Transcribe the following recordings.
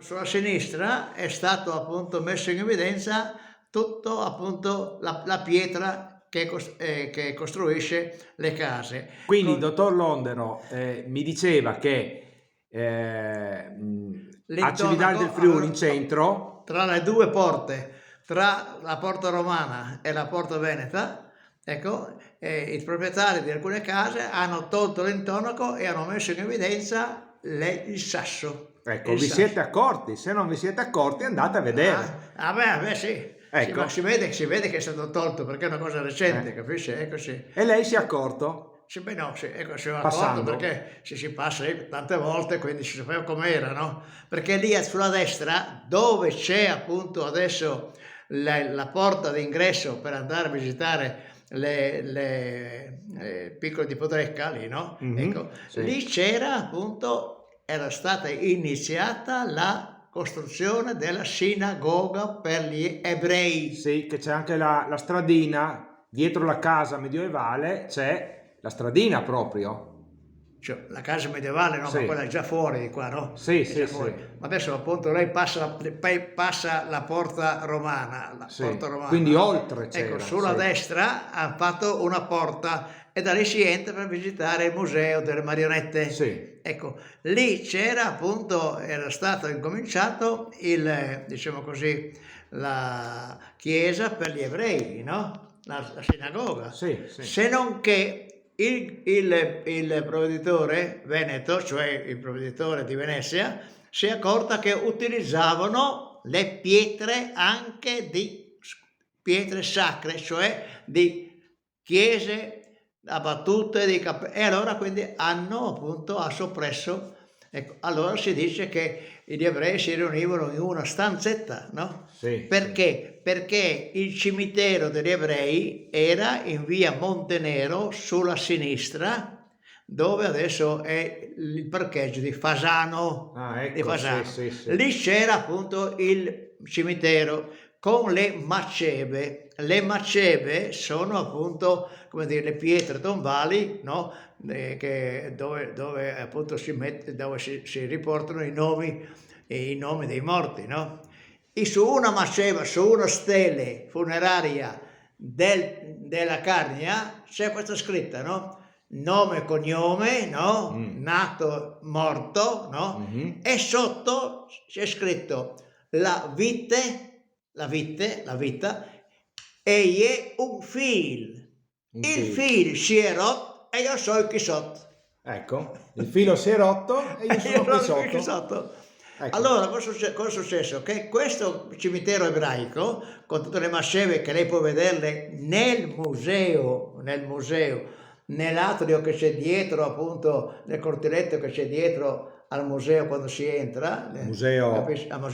Sulla sinistra è stato appunto messo in evidenza tutto appunto la pietra che costruisce le case. Quindi il dottor Londero mi diceva che a Cividale del L'intonaco Friuli in centro, tra le due porte, tra la porta romana e la porta veneta, ecco, i proprietari di alcune case hanno tolto l'intonaco e hanno messo in evidenza il sasso. ecco, Il vi sasso. siete accorti? Se non vi siete accorti andate a vedere. Beh, sì. Sì, Ecco. ma si vede che è stato tolto perché è una cosa recente, capisci? Ecco, sì. E lei si è accorto? Sì, beh, no, sì, ecco, si è accorto Passando? perché si passa tante volte, quindi si sapeva com'era, no? Perché lì sulla destra, dove c'è appunto adesso la porta d'ingresso per andare a visitare le piccole di Podrecca, lì, no? Ecco, Sì. lì c'era appunto, era stata iniziata la costruzione della sinagoga per gli ebrei. Sì, che c'è anche la stradina, dietro la casa medievale c'è la stradina proprio. Cioè, la casa medievale, no, Sì. ma quella è già fuori di qua, no? Sì, È sì, già sì. fuori. Ma adesso appunto lei passa la porta romana, Sì. romana, Quindi no? oltre c'era, Ecco, sulla sì. destra ha fatto una porta e da lì si entra per visitare il museo delle marionette. Sì. Ecco, lì c'era appunto, era stato incominciato diciamo così, la chiesa per gli ebrei, no? La sinagoga. Sì, sì. Se non che il provveditore veneto, cioè il provveditore di Venezia, si è accorta che utilizzavano le pietre anche di pietre sacre, cioè di chiese abbattute e allora quindi ha soppresso. Ecco, allora si dice che gli ebrei si riunivano in una stanzetta, no? Sì, Perché? Perché il cimitero degli ebrei era in via Montenero sulla sinistra, dove adesso è il parcheggio di Fasano. Ah, ecco, Di Fasano. sì, sì, sì. Lì c'era appunto il cimitero con le macebe. Le macebe sono appunto, come dire, le pietre tombali, no? Dove appunto dove si riportano i nomi dei morti, no? E su una maceba, su una stele funeraria della Carnia c'è questa scritta, no? Nome e cognome, no? Nato, morto, no? E sotto c'è scritto la vita, egli è un figlio. Il figlio si è rotto e io so chi sotto. Ecco, il filo si è rotto e io sono qui sotto. Ecco. Allora, cosa è successo? Che questo cimitero ebraico, con tutte le masceve che lei può vederle nel museo, nell'atrio che c'è dietro, appunto, nel cortiletto che c'è dietro al museo quando si entra, al museo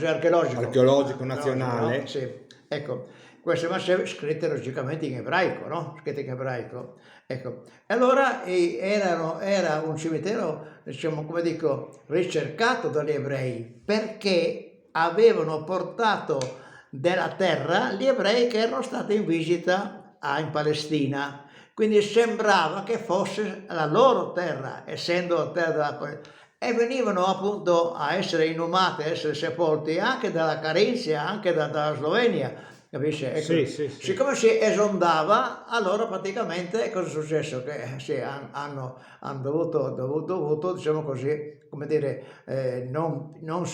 archeologico nazionale. no? Sì. Ecco, queste masceve scritte logicamente in ebraico, no? Scritte in ebraico. Ecco, e allora era un cimitero, diciamo, come dico, ricercato dagli ebrei, perché avevano portato della terra gli ebrei che erano stati in visita in Palestina. Quindi sembrava che fosse la loro terra, essendo la terra della Palestina. E venivano appunto a essere inumati, a essere sepolti anche dalla Carinzia, anche dalla Slovenia. Capisci? Ecco, Sì. siccome si esondava, allora praticamente cosa è successo? Che hanno dovuto, diciamo così, come dire, non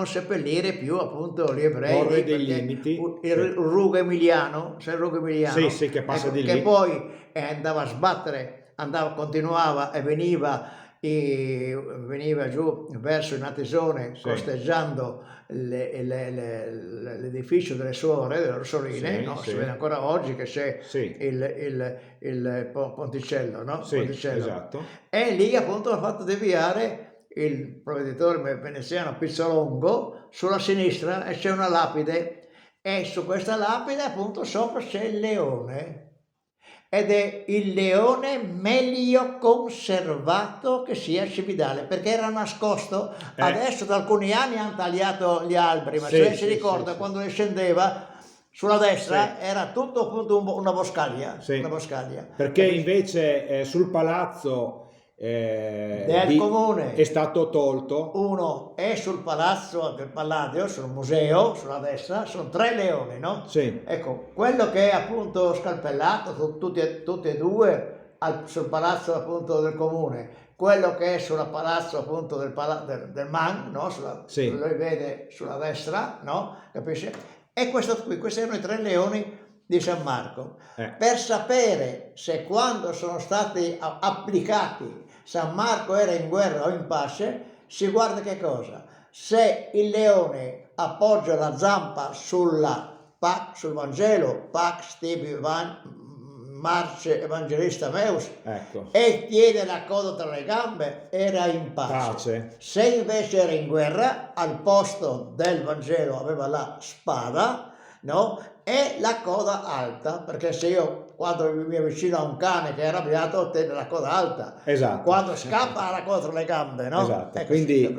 seppellire più appunto gli ebrei. Porre dei limiti. Il Rugo Emiliano, sai il Rugo Emiliano? Sì, che passa di lì. Che poi andava a sbattere, continuava e veniva giù verso il Natisone, costeggiando l'edificio delle suore, delle Orsoline, no? Si vede ancora oggi che c'è il ponticello, no? Ponticello. Esatto. E lì appunto ha fatto deviare il provveditore veneziano Pizzolongo sulla sinistra e c'è una lapide e su questa lapide appunto sopra c'è il leone. Ed è il leone meglio conservato che sia a Cividale, perché era nascosto. Adesso da alcuni anni hanno tagliato gli alberi, ma se lei si ricorda quando ne scendeva sulla destra era tutto appunto una boscaglia. Una boscaglia. Perché invece sul palazzo del comune. è stato tolto. Uno è sul palazzo del Palladio, sul museo, sulla destra, sono 3 leoni, no? Sì, Ecco, quello che è appunto scalpellato, tutti e due sul palazzo appunto del comune, quello che è sul palazzo appunto del Man, no? Sì. Lo vede sulla destra, no? Capisci? E questo qui, questi erano i 3 leoni di San Marco. Per sapere se quando sono stati applicati San Marco era in guerra o in pace, si guarda che cosa? Se il leone appoggia la zampa sul Vangelo, Pax tibi Marce Evangelista Meus, ecco. e tiene la coda tra le gambe, era in pace. Se invece era in guerra, al posto del Vangelo aveva la spada, no? E la coda alta, perché se io quando mi avvicino a un cane che è arrabbiato ottiene la coda alta, Esatto. quando scappa ha la coda tra le gambe, no? Esatto. Ecco, Quindi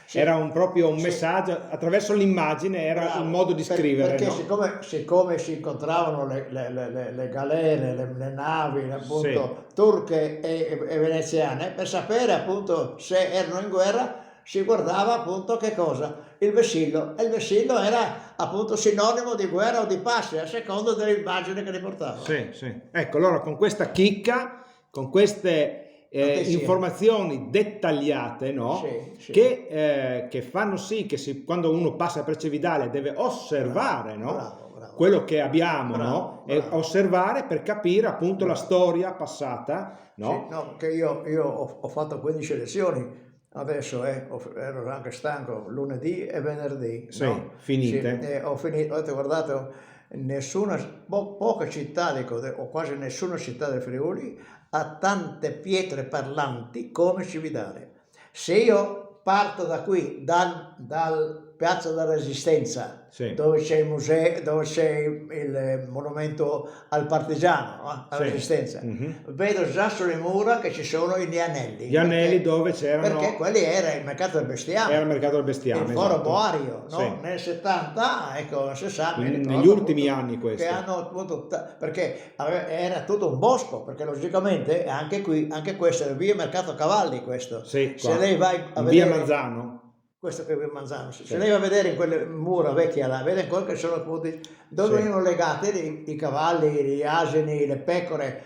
sì. era proprio un messaggio, attraverso l'immagine era un modo di scrivere. Perché no? siccome si incontravano le galere, le navi appunto turche e veneziane, per sapere appunto se erano in guerra si guardava appunto che cosa? Il vessillo, e il vessillo era appunto sinonimo di guerra o di pace a seconda dell'immagine che riportava. Sì, sì. Ecco, allora con questa chicca, con queste informazioni dettagliate, no? Sì. Che fanno sì che quando uno passa per Cividale deve osservare, no? Bravo. Quello che abbiamo, no? E osservare per capire appunto la storia passata, no? Sì, no, perché io ho fatto 15 lezioni. Adesso ero anche stanco lunedì e venerdì. Sì, no? finite. Sì, ho finito, ho detto, guardate, poche città, o quasi nessuna città del Friuli ha tante pietre parlanti come Cividale. Se io parto da qui, dal Piazza della Resistenza, sì. dove c'è il museo, dove c'è il monumento al partigiano, no? Alla Resistenza, vedo già sulle mura che ci sono gli anelli. Gli anelli dove c'erano... Perché quelli era il mercato del bestiame. Era il mercato del bestiame, il foro esatto. Boario, no? Sì. Nel 70, ecco, nel 60. Negli ultimi anni questo. Che hanno appunto, perché era tutto un bosco, perché logicamente anche questo è via Mercato Cavalli, questo. Sì, se lei vai a vedere, via Manzano. Questo che è Manzano. Se lei va a vedere in quelle mura vecchie là, vede ancora che sono appunto dove venivano legati i cavalli, gli asini, le pecore,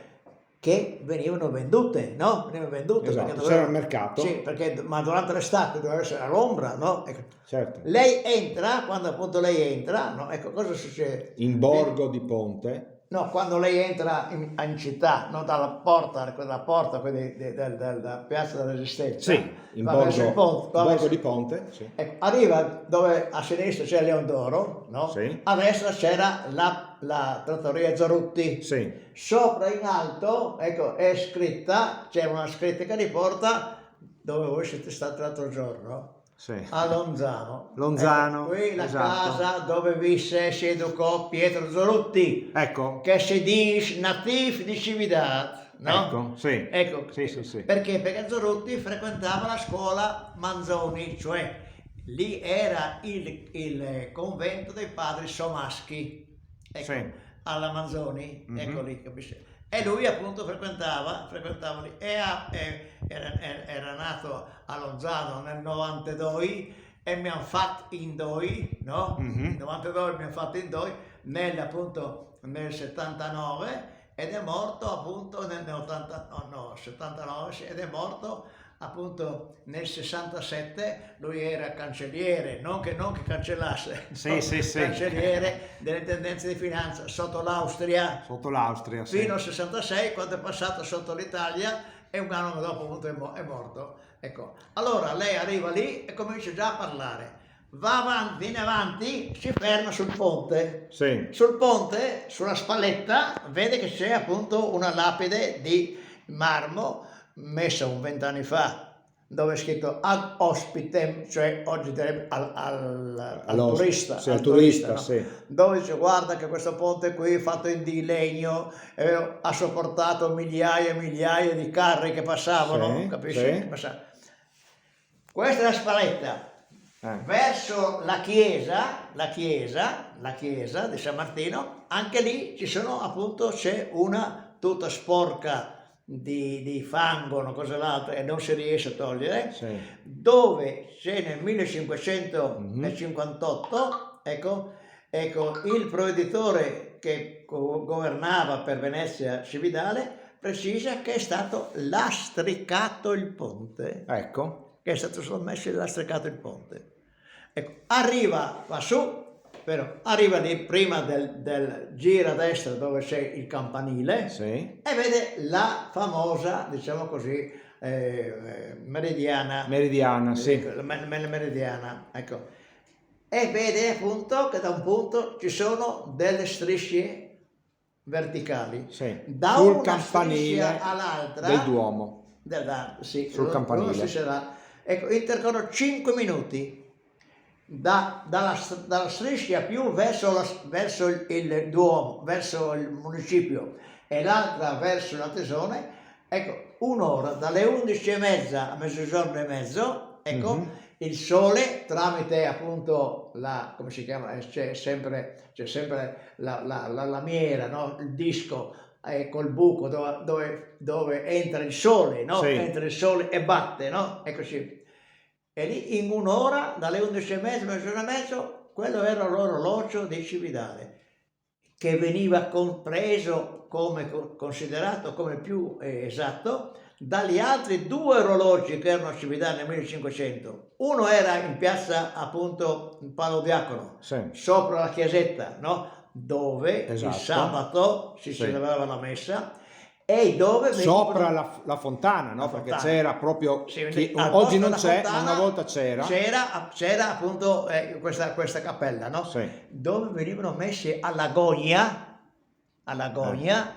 che venivano vendute, no? Venivano vendute. Esatto, c'era il mercato. Sì, ma durante l'estate doveva essere all'ombra, no? Ecco. Certo. Lei entra, quando appunto lei entra, no? Ecco, cosa succede? In Borgo di Ponte. No, quando lei entra in città, no, dalla porta della Piazza della Resistenza, sì, in Borgo di Ponte, sì. Ecco, arriva dove a sinistra c'è Leon d'Oro, no? Sì. A destra c'era la trattoria Zarutti. Sì. Sopra in alto, ecco, c'è una scritta che riporta dove voi siete stati l'altro giorno. Sì. A Lonzano. Lonzano, qui la esatto. casa dove visse e si educò Pietro Zarutti, ecco, che si dice natif di Cividad, no? Ecco, sì. Ecco. Sì. Perché? Perché Zarutti frequentava la scuola Manzoni, cioè lì era il convento dei padri Somaschi, ecco, sì. alla Manzoni, ecco lì, capisci? E lui appunto frequentava lì, era nato a Lonzano nel 92 e mi hanno fatto in doi, no? Nel 92 mi hanno fatto in doi, nel 79 ed è morto appunto nel 79 ed è morto appunto nel 67. Lui era cancelliere, non che cancellasse, cancelliere delle tendenze di finanza sotto l'Austria, sì. fino al 66, quando è passato sotto l'Italia e un anno dopo appunto è morto. Ecco, allora lei arriva lì e comincia già a parlare. Va avanti, viene avanti, si ferma sul ponte. Sì. Sul ponte, sulla spalletta, vede che c'è appunto una lapide di marmo messa 20 anni fa, dove è scritto ad hospitem, cioè oggi al turista. Sì, al turista, no? sì. Dove dice guarda che questo ponte qui fatto di legno ha sopportato migliaia e migliaia di carri che passavano, capisci? Sì. Che passavano. Questa è la spalletta. Verso la chiesa di San Martino, anche lì c'è una tutta sporca di fango, una cosa o l'altra, e non si riesce a togliere, Sì. dove c'è nel 1558, ecco, il provveditore che governava per Venezia Cividale precisa che è stato lastricato il ponte, Ecco. che è stato sommesso e lastricato il ponte. Ecco, va su, però arriva lì prima del gira a destra dove c'è il campanile, Sì. e vede la famosa, diciamo così, meridiana. Meridiana, sì. Meridiana, ecco. E vede appunto che da un punto ci sono delle strisce verticali. Sì. Da Sul una campanile striscia all'altra del Duomo. Sì, Sul campanile. Ecco, intercorrono 5 minuti dalla striscia più verso il Duomo, verso il municipio, e l'altra verso la Tesone. Ecco, un'ora, dalle 11:30 a mezzogiorno e mezzo, ecco, il sole, tramite appunto come si chiama? C'è sempre la lamiera, no? Il disco col buco dove entra il sole, no? Sì. Entra il sole e batte, no? Eccoci. E lì in un'ora, dalle 11:30, mezzogiorno e mezzo, quello era l'orologio di Cividale, che veniva compreso considerato come più esatto dagli altri 2 orologi che erano a Cividale nel 1500. Uno era in piazza appunto Paolo Diacono, Sì. sopra la chiesetta, no? Dove Esatto. il sabato si Sì. celebrava la messa, e dove Sopra la fontana, no? La Perché fontana. c'era proprio, Sì, che al oggi posto non della c'è, ma fontana una volta c'era. C'era appunto questa cappella, no? Sì. Dove venivano messi alla gogna,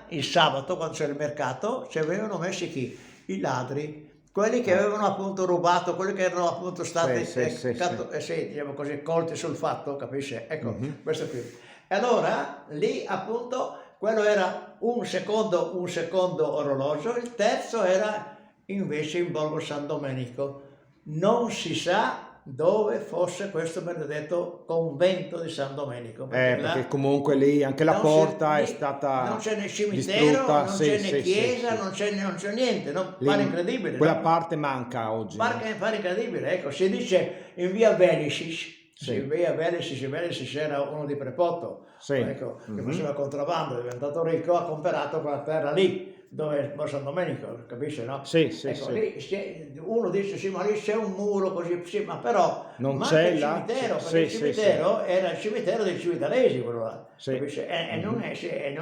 il sabato, quando c'era il mercato, ci venivano messi chi? I ladri, quelli che avevano appunto rubato, quelli che erano appunto stati diciamo così, colti sul fatto, capisci? Ecco, questo qui. E allora lì appunto quello era un secondo orologio, il terzo era invece in Borgo San Domenico. Non si sa dove fosse questo benedetto convento di San Domenico. Perché comunque lì anche la porta è stata non c'è né cimitero, distrutta. non c'è né chiesa, non c'è niente, no? Lì, Pare incredibile. Quella no? parte manca oggi. Pare incredibile, ecco, si dice in via Velisis. Sì. In via Velisis era uno di Prepoto, sì. Ecco, che faceva contrabbando, è diventato ricco, ha comprato quella terra lì, dove è San Domenico, capisci, no? Sì, ecco, sì. Lì uno dice, sì, ma lì c'è un muro così, sì, ma però non manca c'è il cimitero, perché il cimitero era il cimitero dei cividalesi, quello là, capisci? E non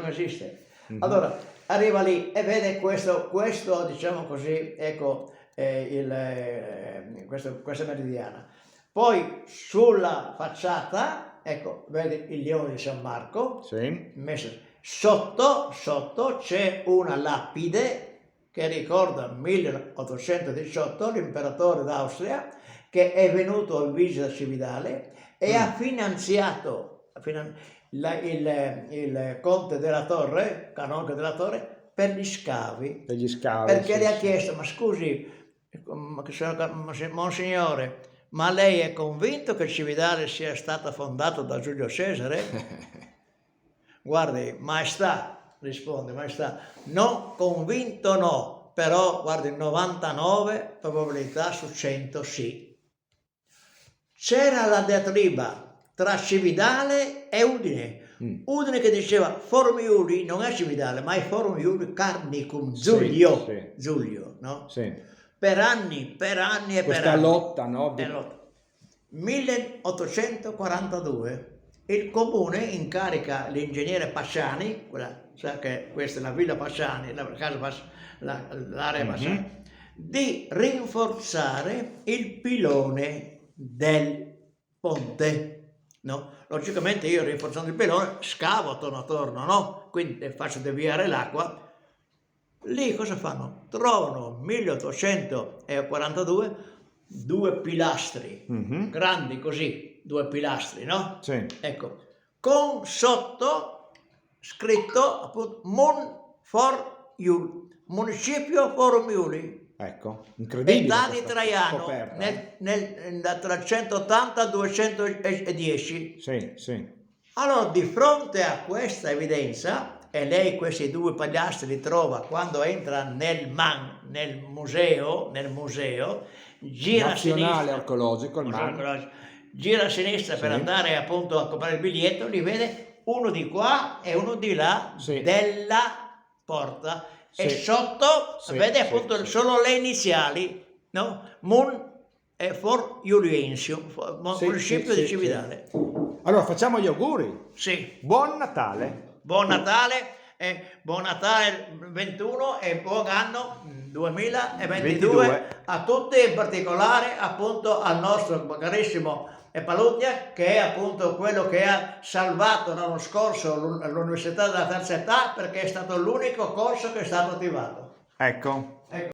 esiste. Allora, arriva lì e vede questo diciamo così, ecco, questa meridiana. Poi sulla facciata, ecco, vedi il leone di San Marco, sì. Sotto c'è una lapide che ricorda 1818 l'imperatore d'Austria, che è venuto a visita Cividale e ha finanziato il conte della Torre, canonico della Torre, per gli scavi. Perché le ha chiesto, ma scusi, Monsignore, ma lei è convinto che Cividale sia stata fondata da Giulio Cesare? Guardi, maestà, risponde, maestà, non convinto no, però guardi, 99 probabilità su 100 sì. C'era la diatriba tra Cividale e Udine. Udine che diceva Formiuli non è Cividale, ma è Formiuli Carnicum, Giulio, Giulio, no? Sì. Per anni questa lotta, no? 1842 il comune incarica l'ingegnere Pasciani, sa che questa è la villa Pasciani, l'area Pasciani, di rinforzare il pilone del ponte, no? Logicamente io, rinforzando il pilone, scavo attorno, no? Quindi faccio deviare l'acqua. Lì cosa fanno? Trovano 1842 2 pilastri, grandi così, 2 pilastri, no? Sì. Ecco, con sotto scritto appunto Municipio Formiuli. Ecco, incredibile. Età di Traiano, tra il 180 e il 210. Sì. Allora, di fronte a questa evidenza, e lei questi due pagliastri li trova quando entra nel museo, gira a Nazionale sinistra, archeologico, il museo MAN. archeologico, gira a sinistra per Sì. andare appunto a comprare il biglietto, li vede uno di qua e uno di là Sì. della porta, e Sì. sotto Sì, vede sì, appunto sì. solo le iniziali, no? Mun for Juliensium, Sì, municipio sì, di sì, Cividale. sì. Allora facciamo gli auguri. Sì. Buon Natale. Buon Natale, buon Natale 21 e buon anno 2022 a tutti, in particolare appunto al nostro carissimo Palugna, che è appunto quello che ha salvato l'anno scorso l'Università della Terza Età, perché è stato l'unico corso che è stato attivato. Ecco.